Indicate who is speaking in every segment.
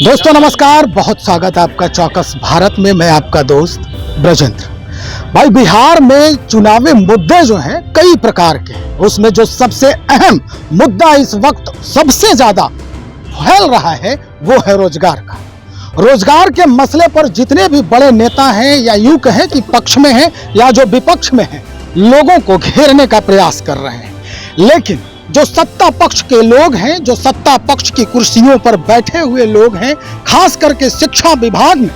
Speaker 1: दोस्तों नमस्कार, बहुत स्वागत है आपका चौकस भारत में। मैं आपका दोस्त ब्रजेंद्र। भाई, बिहार में चुनावी मुद्दे जो हैं कई प्रकार के हैं। उसमें जो सबसे अहम मुद्दा इस वक्त सबसे ज्यादा फैल रहा है वो है रोजगार का। रोजगार के मसले पर जितने भी बड़े नेता हैं या यूं कहें कि पक्ष में हैं या जो विपक्ष में हैं, लोगों को घेरने का प्रयास कर रहे हैं। लेकिन जो सत्ता पक्ष के लोग हैं, जो सत्ता पक्ष की कुर्सियों पर बैठे हुए लोग हैं, खास करके शिक्षा विभाग में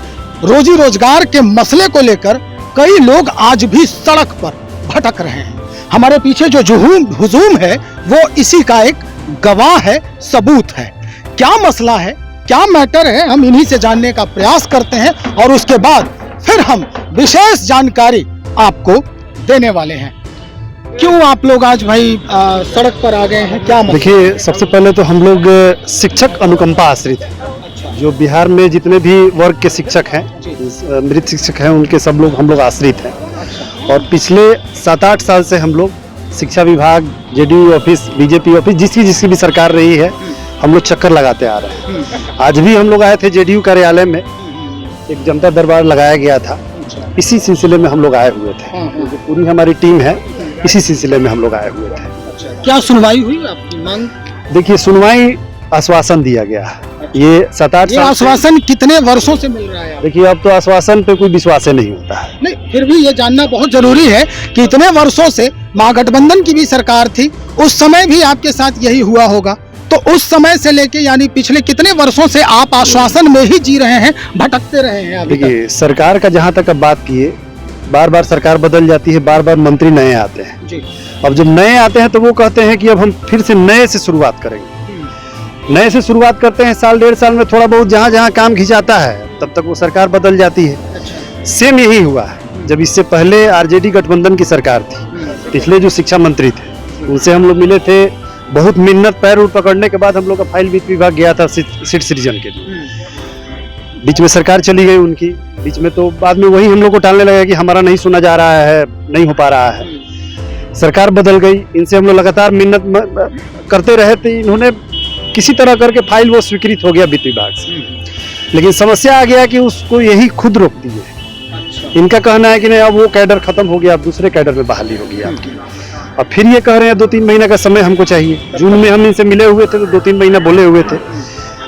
Speaker 1: रोजी रोजगार के मसले को लेकर कई लोग आज भी सड़क पर भटक रहे हैं। हमारे पीछे जो हुजूम है वो इसी का एक गवाह है, सबूत है। क्या मसला है, क्या मैटर है, हम इन्हीं से जानने का प्रयास करते हैं और उसके बाद फिर हम विशेष जानकारी आपको देने वाले हैं। क्यों आप लोग आज भाई सड़क पर आ गए हैं, क्या मतलब?
Speaker 2: देखिए, सबसे पहले तो हम लोग शिक्षक अनुकंपा आश्रित हैं। जो बिहार में जितने भी वर्ग के शिक्षक हैं, मृत शिक्षक हैं, उनके सब लोग हम लोग आश्रित हैं। और पिछले 7-8 साल से हम लोग शिक्षा विभाग, जेडीयू ऑफिस, बीजेपी ऑफिस, जिसकी भी सरकार रही है, हम लोग चक्कर लगाते आ रहे हैं। आज भी हम लोग आए थे जेडीयू कार्यालय में, एक जनता दरबार लगाया गया था। इसी सिलसिले में हम लोग आए हुए थे। जो पूरी हमारी टीम है, इसी सिलसिले में हम लोग आए हुए थे।
Speaker 1: क्या सुनवाई हुई आपकी मांग?
Speaker 2: देखिए, सुनवाई आश्वासन दिया गया है। ये 7-8
Speaker 1: ये आश्वासन कितने वर्षों से मिल रहा है?
Speaker 2: देखिए, अब तो आश्वासन पे कोई विश्वास नहीं होता है।
Speaker 1: नहीं, फिर भी ये जानना बहुत जरूरी है कि इतने वर्षों से महागठबंधन की भी सरकार थी, उस समय भी आपके साथ यही हुआ होगा। तो उस समय से लेके यानी पिछले कितने वर्षों से आप आश्वासन में ही जी रहे हैं, भटकते रहे हैं अभी तक?
Speaker 2: देखिए, सरकार का जहाँ तक अब बात किए, बार बार सरकार बदल जाती है, बार बार मंत्री नए आते हैं
Speaker 1: जी।
Speaker 2: अब जब नए आते हैं तो वो कहते हैं कि अब हम फिर से नए से शुरुआत करेंगे। नए से शुरुआत करते हैं, साल 1.5 साल में थोड़ा बहुत जहाँ जहाँ काम खिंचाता है, तब तक वो सरकार बदल जाती है। सेम यही हुआ है जब इससे पहले आरजेडी गठबंधन की सरकार थी। पिछले जो शिक्षा मंत्री थे उनसे हम लोग मिले थे, बहुत मिन्नत पैर उठ पकड़ने के बाद हम लोग का फाइल वित्त विभाग गया था सीट सृजन के लिए। बीच में सरकार चली गई उनकी, बीच में तो बाद में वही हम लोग को टालने लगा कि हमारा नहीं सुना जा रहा है, नहीं हो पा रहा है। सरकार बदल गई, इनसे हम लोग लगातार मिन्नत करते रहे थे। इन्होंने किसी तरह करके फाइल वो स्वीकृत हो गया वित्त विभाग से। लेकिन समस्या आ गया कि उसको यही खुद रोक दिए। इनका कहना है कि नहीं, अब वो कैडर खत्म हो गया, अब दूसरे कैडर में बहाली होगी आपकी। अब फिर ये कह रहे हैं 2-3 महीना का समय हमको चाहिए। जून में हम इनसे मिले हुए थे तो 2-3 महीना बोले हुए थे।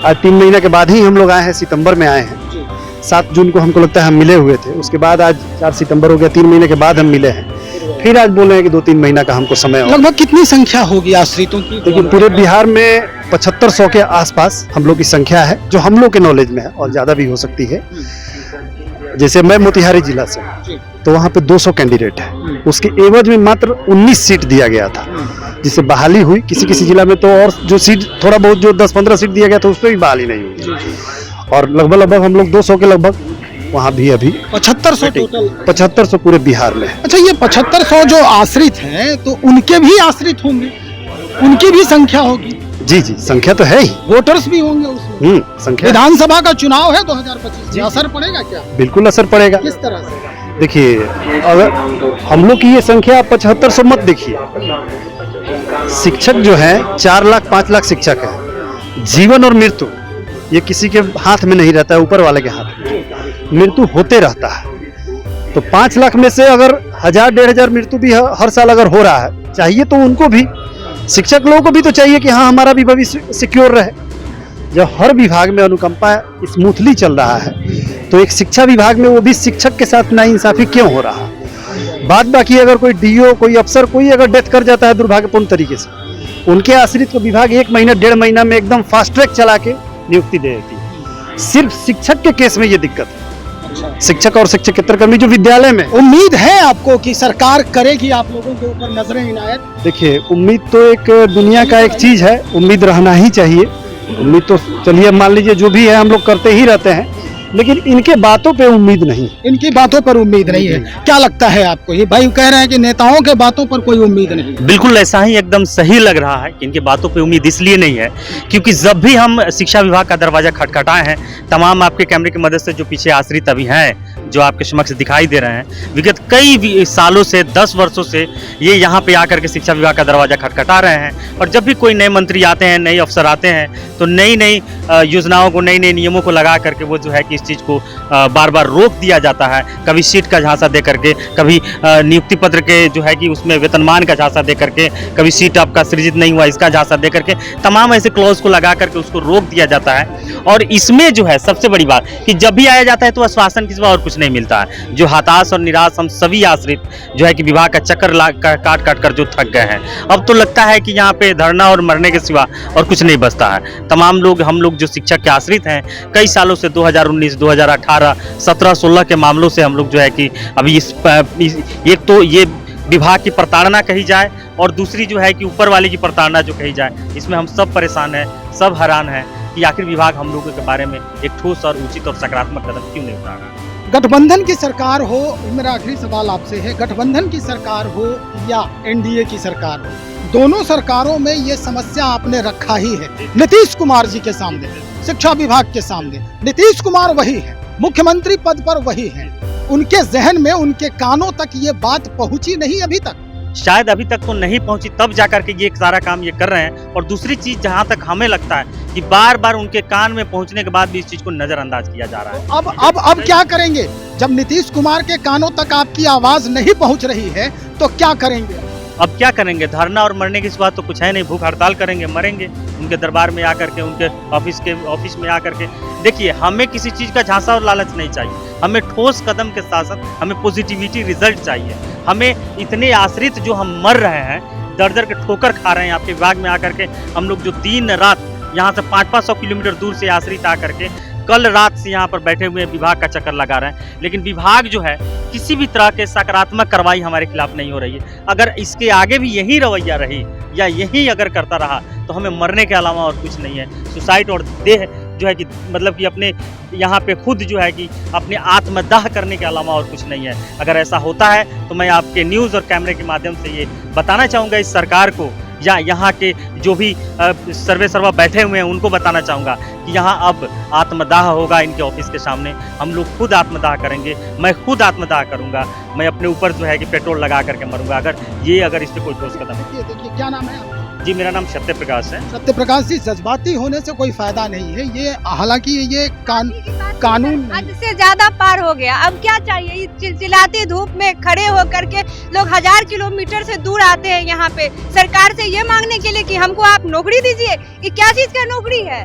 Speaker 2: आज 3 महीना के बाद ही हम लोग आए हैं, सितंबर में आए हैं। 7 जून को हमको लगता है हम मिले हुए थे, उसके बाद आज 4 सितंबर हो गया, 3 महीने के बाद हम मिले हैं। फिर आज बोल रहे हैं कि 2-3 महीना का हमको समय।
Speaker 1: लगभग कितनी संख्या होगी आश्रितों की?
Speaker 2: देखिए, पूरे बिहार में 7500 के आसपास हम लोग की संख्या है, जो हम लोग के नॉलेज में है, और ज्यादा भी हो सकती है। जैसे मैं मोतिहारी जिला से, तो वहाँ पे 200 कैंडिडेट है, उसके एवज में मात्र 19 सीट दिया गया था, जिससे बहाली हुई। किसी जिला में तो और जो सीट थोड़ा बहुत जो 10-15 सीट दिया गया था उस पर भी बहाली नहीं हुई। और लगभग हम लोग 200 के लगभग वहाँ भी अभी
Speaker 1: 7500 टोटल
Speaker 2: 7500 पूरे बिहार में।
Speaker 1: अच्छा, ये 7500 जो आश्रित हैं तो उनके भी आश्रित होंगे, उनकी भी संख्या होगी?
Speaker 2: जी, संख्या तो है ही,
Speaker 1: वोटर्स भी होंगे उसमें।
Speaker 2: संख्या।
Speaker 1: विधानसभा का चुनाव है 2025 में, असर पड़ेगा क्या?
Speaker 2: बिल्कुल असर पड़ेगा।
Speaker 1: किस तरह से?
Speaker 2: देखिए, अगर हम लोग की ये संख्या 7500 मत देखिए। शिक्षक जो है 4 लाख 5 लाख शिक्षक है। जीवन और मृत्यु ये किसी के हाथ में नहीं रहता है, ऊपर वाले के हाथ में। मृत्यु होते रहता है। तो 5 लाख में से अगर 1000-1500 मृत्यु भी हर साल अगर हो रहा है, चाहिए तो उनको भी, शिक्षक लोगों को भी तो चाहिए कि हाँ, हमारा भी भविष्य सिक्योर रहे। जब हर विभाग में अनुकंपा स्मूथली चल रहा है, तो एक शिक्षा विभाग में वो भी शिक्षक के साथ नाइंसाफी क्यों हो रहा है? बात बाकी अगर कोई डीओ, कोई अफसर, कोई अगर डेथ कर जाता है दुर्भाग्यपूर्ण तरीके से, उनके आश्रित को विभाग 1 महीना 1.5 महीना में एकदम फास्ट ट्रैक चला के नियुक्ति दे देती है। सिर्फ शिक्षक के केस में ये दिक्कत है। शिक्षक और शिक्षकेतर कर्मी जो विद्यालय में।
Speaker 1: उम्मीद है आपको कि सरकार करेगी आप लोगों के ऊपर नजरें इनायत?
Speaker 2: देखिए, उम्मीद तो एक दुनिया का एक चीज है, उम्मीद रहना ही चाहिए। उम्मीद तो चलिए मान लीजिए जो भी है हम लोग करते ही रहते हैं, लेकिन इनके बातों पे उम्मीद नहीं।
Speaker 1: इनकी बातों पर उम्मीद नहीं है। क्या लगता है आपको? ये भाई कह रहे हैं कि नेताओं के बातों पर कोई उम्मीद नहीं।
Speaker 3: बिल्कुल ऐसा ही एकदम सही लग रहा है कि इनकी बातों पे उम्मीद इसलिए नहीं है क्योंकि जब भी हम शिक्षा विभाग का दरवाजा खटखटाए हैं, तमाम आपके कैमरे की मदद से जो पीछे आश्रित अभी हैं जो आपके समक्ष दिखाई दे रहे हैं। विगत कई सालों से 10 वर्षों से ये यहाँ पे आकर के शिक्षा विभाग का दरवाज़ा खटखटा रहे हैं और जब भी कोई नए मंत्री आते हैं, नए अफसर आते हैं तो नई नई योजनाओं को, नए नए नियमों को लगा करके वो जो है कि इस चीज़ को बार बार रोक दिया जाता है। कभी सीट का झांसा दे करके, कभी नियुक्ति पत्र के जो है कि उसमें वेतनमान का झांसा दे करके, कभी सीट आपका सृजित नहीं हुआ इसका झांसा दे करके, तमाम ऐसे क्लॉज को लगा करके उसको रोक दिया जाता है। और इसमें जो है सबसे बड़ी बात कि जब भी आया जाता है तो आश्वासन के सिवा और कुछ नहीं मिलता है। जो हताश और निराश हम सभी आश्रित जो है कि विभाग का चक्कर काट काट कर जो थक गए हैं, अब तो लगता है कि यहाँ पे धरना और मरने के सिवा और कुछ नहीं बचता है। तमाम लोग, हम लोग जो शिक्षक के आश्रित हैं, कई सालों से 2019, 2018, 17, 16 के मामलों से हम लोग जो है कि अभी एक तो ये विभाग की प्रताड़ना कही जाए और दूसरी जो है कि ऊपर वाले की प्रताड़ना जो कही जाए, इसमें हम सब परेशान हैं, सब हैरान हैं कि आखिर विभाग हम लोगों के बारे में एक ठोस और उचित और सकारात्मक कदम क्यों नहीं उठा रहा।
Speaker 1: गठबंधन की सरकार हो, मेरा आखिरी सवाल आपसे है, गठबंधन की सरकार हो या एनडीए की सरकार हो, दोनों सरकारों में ये समस्या आपने रखा ही है। नीतीश कुमार जी के सामने, शिक्षा विभाग के सामने नीतीश कुमार वही है, मुख्यमंत्री पद पर वही है, उनके जहन में, उनके कानों तक ये बात पहुंची नहीं अभी तक।
Speaker 3: शायद अभी तक तो नहीं पहुंची, तब जाकर के ये सारा काम ये कर रहे हैं। और दूसरी चीज जहां तक हमें लगता है कि बार बार उनके कान में पहुंचने के बाद भी इस चीज को नजरअंदाज किया जा रहा है।
Speaker 1: अब क्या करेंगे जब नीतीश कुमार के कानों तक आपकी आवाज नहीं पहुंच रही है, तो क्या करेंगे?
Speaker 3: अब क्या करेंगे? धरना और मरने की बात तो कुछ है नहीं, भूख हड़ताल करेंगे, मरेंगे उनके दरबार में आकर के, उनके ऑफिस में आकर के। देखिए, हमें किसी चीज़ का झांसा और लालच नहीं चाहिए, हमें ठोस कदम के साथ साथ हमें पॉजिटिविटी रिजल्ट चाहिए। हमें इतने आश्रित जो हम मर रहे हैं, दर दर के ठोकर खा रहे हैं आपके विभाग में आकर के, हम लोग जो दिन रात यहाँ से 500-500 किलोमीटर दूर से आश्रित आकर के कल रात से यहाँ पर बैठे हुए विभाग का चक्कर लगा रहे हैं, लेकिन विभाग जो है किसी भी तरह के सकारात्मक कार्रवाई हमारे खिलाफ नहीं हो रही है। अगर इसके आगे भी यही रवैया रही या यही अगर करता रहा तो हमें मरने के अलावा और कुछ नहीं है। सुसाइड और देह जो है कि मतलब कि अपने यहाँ पे खुद जो है कि अपने आत्मदाह करने के अलावा और कुछ नहीं है। अगर ऐसा होता है तो मैं आपके न्यूज़ और कैमरे के माध्यम से ये बताना चाहूँगा इस सरकार को, या यहाँ के जो भी सर्वे सर्वा बैठे हुए हैं उनको बताना चाहूँगा कि यहाँ अब आत्मदाह होगा इनके ऑफिस के सामने। हम लोग खुद आत्मदाह करेंगे, मैं खुद आत्मदाह करूँगा, मैं अपने ऊपर जो है कि पेट्रोल लगा करके मरूंगा अगर इस पर कोई ठोस कदम।
Speaker 1: देखिए, क्या नाम है आपका?
Speaker 3: जी, मेरा नाम सत्य प्रकाश है।
Speaker 1: सत्य प्रकाश जी, जज्बाती होने से कोई फायदा नहीं है। ये हालांकि ये कानून
Speaker 4: हद से ज्यादा पार हो गया। अब क्या चाहिए? चिलचिलाती धूप में खड़े होकर के लोग 1000 किलोमीटर से दूर आते हैं यहाँ पे सरकार से ये मांगने के लिए कि हमको आप नौकरी दीजिए। ये क्या चीज का नौकरी है?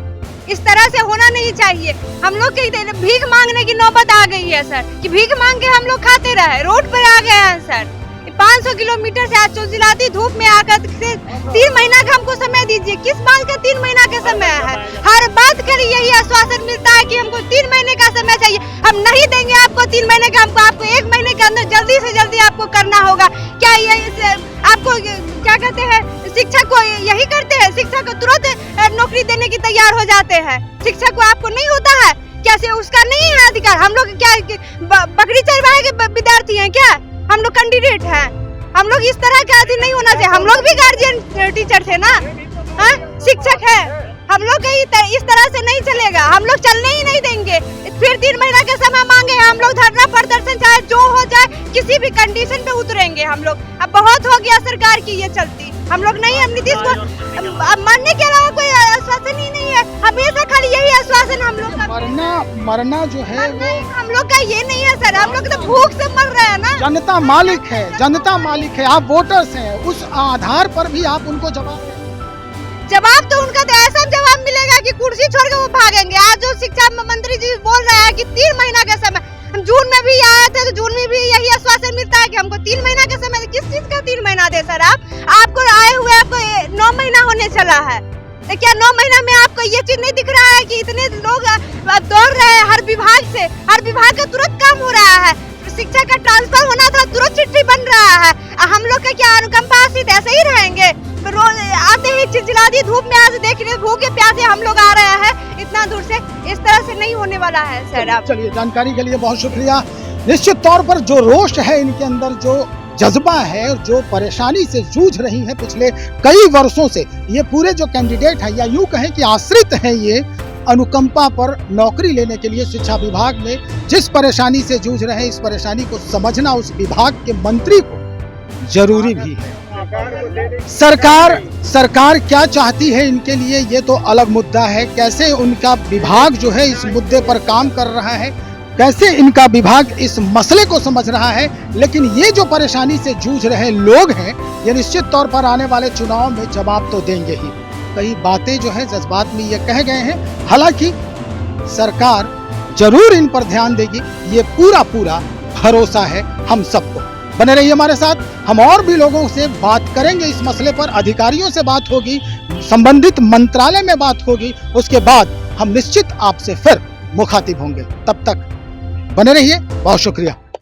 Speaker 4: इस तरह से होना नहीं चाहिए। हम लोग के भीख मांगने की नौबत आ गई है सर, कि भीख मांग के हम लोग खाते रहे, रोड पर आ गए हैं सर। 500 किलोमीटर से आज चिलचिलाती धूप में आकर 3 महीना का हमको समय दीजिए। किस बात का 3 महीना का समय है? हर बात के लिए यही आश्वासन मिलता है कि हमको 3 महीने का समय चाहिए। हम नहीं देंगे आपको 3 महीने का, आपको 1 महीने के अंदर जल्दी से जल्दी आपको करना होगा। क्या ये आपको क्या कहते हैं, शिक्षक को यही करते हैं? शिक्षक को तुरंत नौकरी देने की तैयार हो जाते हैं। शिक्षक को आपको नहीं होता है? कैसे उसका नहीं है अधिकार? हम लोग क्या बकरी चरवाहे के विद्यार्थी हैं क्या? हम लोग कैंडिडेट हैं। हम लोग इस तरह का आदि नहीं होना चाहिए। हम लोग भी गार्जियन टीचर थे ना, शिक्षक है। हम लोग इस तरह से नहीं चलेगा, हम लोग चलने ही नहीं देंगे। फिर 3 महीना का समय मांगे, हम लोग धरना प्रदर्शन चाहे जो हो जाए, किसी भी कंडीशन पे उतरेंगे हम लोग। अब बहुत हो गया सरकार की ये चलती, हम लोग नहीं, हम नीतीश को मरने के अलावा कोई आश्वासन ही नहीं है। हमेशा खाली यही आश्वासन हम लोग का।
Speaker 1: मरना जो है वो
Speaker 4: हम लोग का ये नहीं है सर, हम लोग तो भूख से मर रहे हैं ना।
Speaker 1: जनता मालिक है, जनता मालिक है, आप वोटर्स हैं, उस आधार पर भी आप उनको
Speaker 4: जवाब तो उनका तो ऐसा जवाब मिलेगा कि कुर्सी छोड़ के वो भागेंगे। आज जो शिक्षा मंत्री जी बोल रहे हैं कि 3 महीना का समय, हम जून में भी आए थे तो जून में भी यही आश्वासन मिलता है कि हमको 3 महीना का समय। किस चीज का 3 महीना दे सर? आपको आए हुए आपको 9 महीना होने चला है, तो क्या 9 महीना में आपको ये चीज नहीं दिख रहा है कि इतने लोग दौड़ रहे हैं हर विभाग से? हर विभाग का तुरंत काम हो रहा है, शिक्षा का ट्रांसफर होना था तुरंत चिट्ठी बन रहा है। हम लोग का क्या अनुकंपा आश्रित ऐसे ही रहेंगे? रोज आते ही चिलचिलाती धूप में आज देख रहे भूखे प्यासे हम लोग आ रहे हैं इतना दूर से। इस तरह से नहीं होने वाला है सर। आप
Speaker 1: चलिए, जानकारी के लिए बहुत शुक्रिया। निश्चित तौर पर जो रोष है इनके अंदर, जो जज्बा है, जो परेशानी से जूझ रही है पिछले कई वर्षों से, ये पूरे जो कैंडिडेट है या यूं कहें कि आश्रित हैं, ये अनुकंपा पर नौकरी लेने के लिए शिक्षा विभाग में जिस परेशानी से जूझ रहे हैं, इस परेशानी को समझना उस विभाग के मंत्री को जरूरी भी है। सरकार क्या चाहती है इनके लिए, ये तो अलग मुद्दा है। कैसे उनका विभाग जो है इस मुद्दे पर काम कर रहा है, कैसे इनका विभाग इस मसले को समझ रहा है, लेकिन ये जो परेशानी से जूझ रहे लोग हैं, ये निश्चित तौर पर आने वाले चुनाव में जवाब तो देंगे ही। कई बातें जो है जज्बात में ये कह गए हैं, हालांकि सरकार जरूर इन पर ध्यान देगी, ये पूरा भरोसा है हम सबको। बने रहिए हमारे साथ, हम और भी लोगों से बात करेंगे इस मसले पर, अधिकारियों से बात होगी, संबंधित मंत्रालय में बात होगी, उसके बाद हम निश्चित आपसे फिर मुखातिब होंगे। तब तक बने रहिए, बहुत शुक्रिया।